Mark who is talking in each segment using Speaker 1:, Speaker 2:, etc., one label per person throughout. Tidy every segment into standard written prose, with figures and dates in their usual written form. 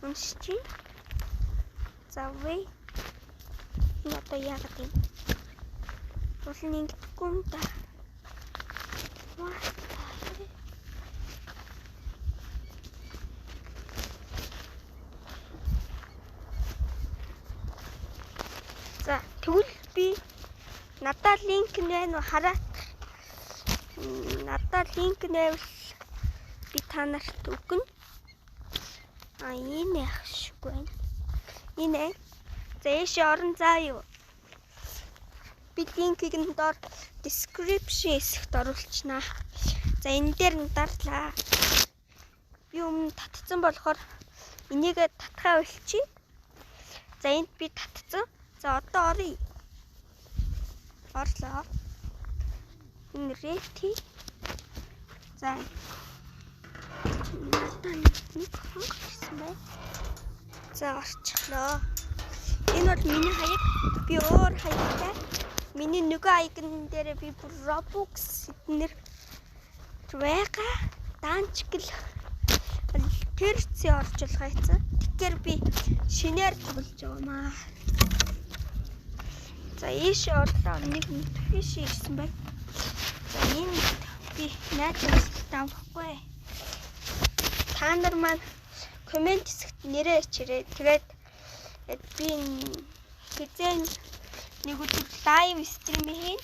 Speaker 1: уншиж. За вэ. Одоо яагаад юм? Тул нэгдэхгүй юм да. За тэгвэл би надад линк нь байна уу хараад. Надад линк нэвэл би та нарт өгнө. Энэ яхшгүй байна. Энэ. За яши орон заа юу. Би линкийг нь доор description хэсэгт оруулчихнаа. За энэ дээр нь дарлаа. Би өмнө татсан болохоор энийг татхаа болчих. За энд би татсан. За одоо оръё. Орлоо. Энэ рэти. За. Надад нэг хангасан бай. За орчихлоо. Энэ бол миний хаяг. Би өөр хаягтай. Миний нөгөө айкон дээр би Robux эднэр байгаа. Данчгэл тэрцээ орж байгаа хэвчээ. Тэгэхээр би шинээр тоглож байгаамаа. За ийш орлоо нэг notification ирсэн бай. За энэ би найзлалт авахгүй. Та нар маань комент хэсэгт нэрээ ичээрэй. Тэгээд би хэзээ нэг өдөр лайв стрим хийн.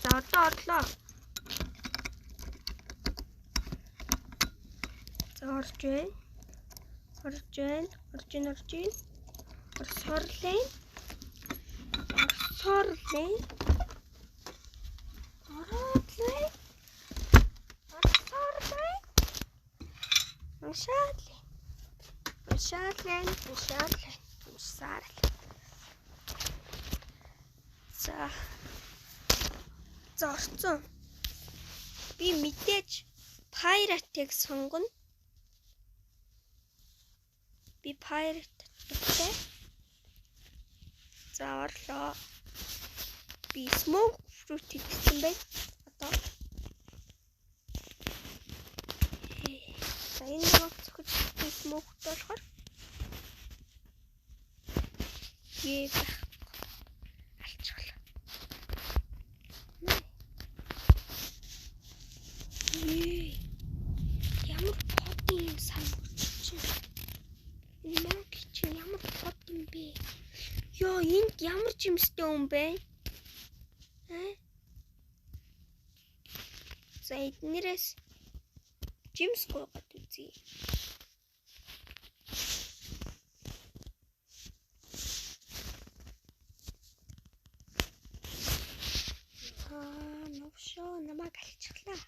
Speaker 1: За одоо орлоо. За орж байна. Орсорлын. За орцсон. Би мэдээж pirate-ыг сонгоно. Би pirate-тэй. За орлоо. Би smoke fruit гэсэн бай. Одоо. За энэ нэг зөвхөн smoke болохоор. Алчглаа. Ямар подын санагч. Энэ чинь ямар под юм бэ? Ёо энд ямар жимстэй юм бэ? За эднэрээс жимс гойгод үзье. Новшоо намайг алчглаа.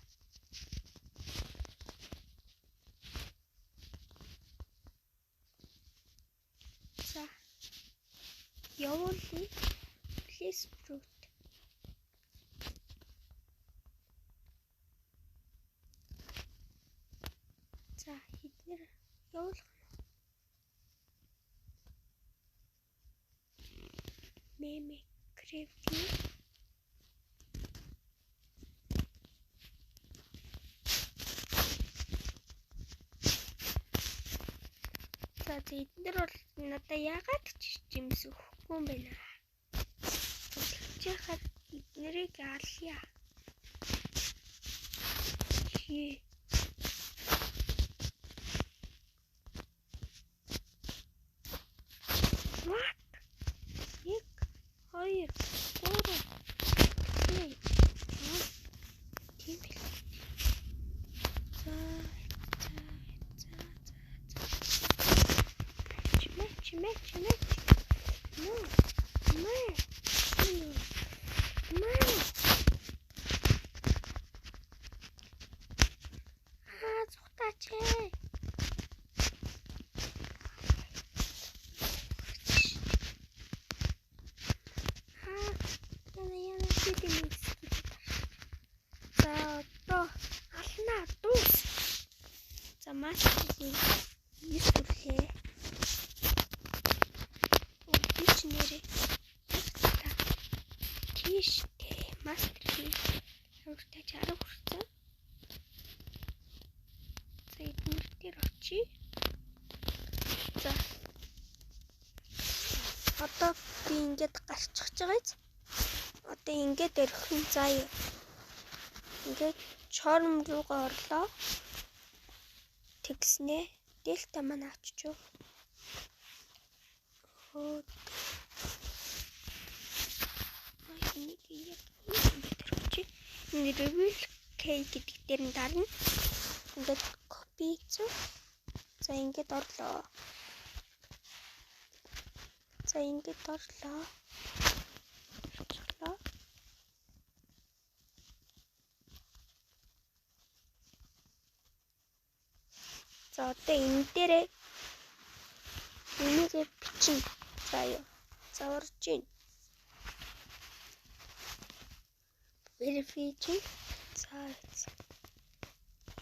Speaker 1: За явуулъя. Please fruit. За хэднэр явуулах нь. Мeme кревти. За эднэр бол надад яагаад ч жимс өгөхгүй юм байна. Тэгчихээр эднэрийг алъя. What? 1 2 3 тийм бил. Чимээ. No. Зүхтаач. Яна тийм. За одоо алнаа дуус. За мастерыг юуслээ. Нэрээ тийштэй мастерыг өөртөө чарга хүрсэн. За эднэр дээр очие. Одоо би ингээд гарчих жагааз. Одоо ингээд өрхөн заяа. Ингээд чорм руугаа орлоо. Тэгснэ. Дельта маань авчиж. Энэ reveal key гэдэг дээр нь дарна. Ингээд copy хийцэн. За ингээд орлоо. За ингээд орлоо. За одоо энэ дээрээ энийг бичнэ. За юу. За орж ийн. Verify. За.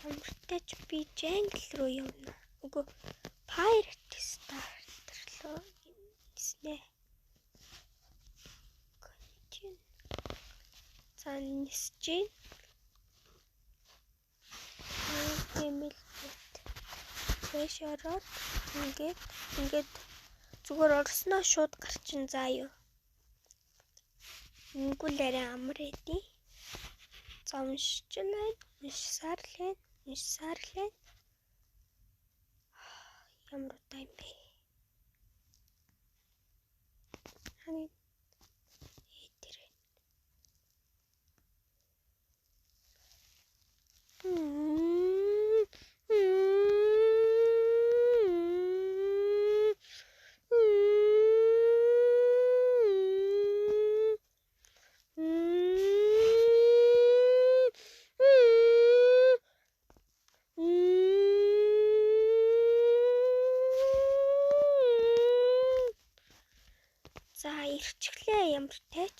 Speaker 1: Ямартай би Jungle руу явна. Үгүй Pirate Starter руу ниснэ. За нисчээ. Шороод ингээд зүгээр орсноо шууд гарчин заа юу. Ингүүл арай амар эдий. За уншчлаа. Уншсаарлаа. Ямар удаа юм бэ? Хани эдэр. За ирчихлээ ямар тач.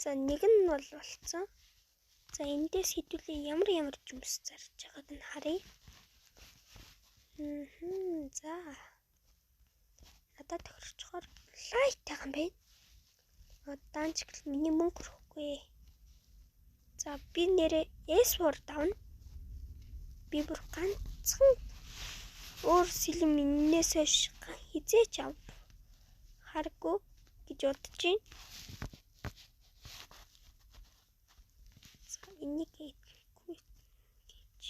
Speaker 1: За нэг нь бол болцсон. За эндээс хэдүүлээ ямар жимс зарж байгааг нь харъя. За. Надад тохирчхоор лайт байгаа юм байна. Удаанч миний мөнгө өрөхгүй. За би нэрээ S-word авна. Би бүр ганцхан өөр сэлэм энээс хизээч ав. Харгүй гэж бодож байна. За энийг хийхгүй гэж.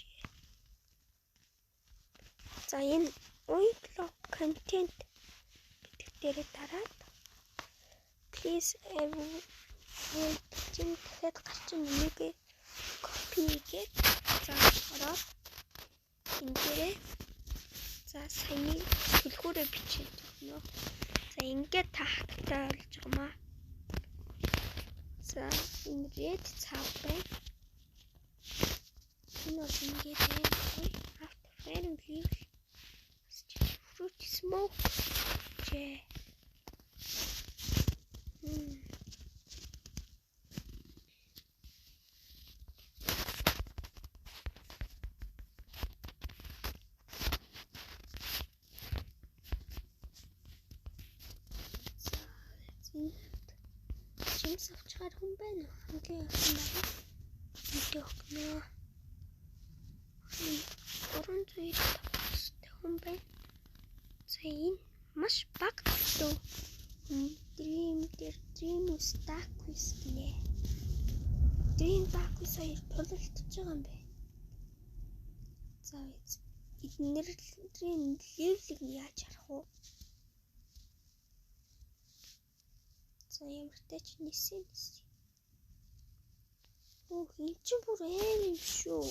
Speaker 1: За энэ Unlock content гэдэг дээрээ дараад please everyone дахиад гарчин энийг copy хийгээд за ороод энэ дээрээ за саяны төлхөөрөө бичиж өгнө. За ингээд та хаттай болж байгаамаа. За энэ red цаав байна. Энэ бол ингээд after friend leave fruit smoke. Жимс авчгаар хүн байна уу? Хамгийн явсан байна. Мэдээ өгнө. 300 хүн байна. За энэ маш бага төв. Dream stack quiz гинэ. Dream stack quiz хоёр тулалдчихж байгаа юм бэ. За эднэрийн левлийг яаж харах вэ? За ямартай ч нисэн. Оо энэ ч бүр аим юм шүү.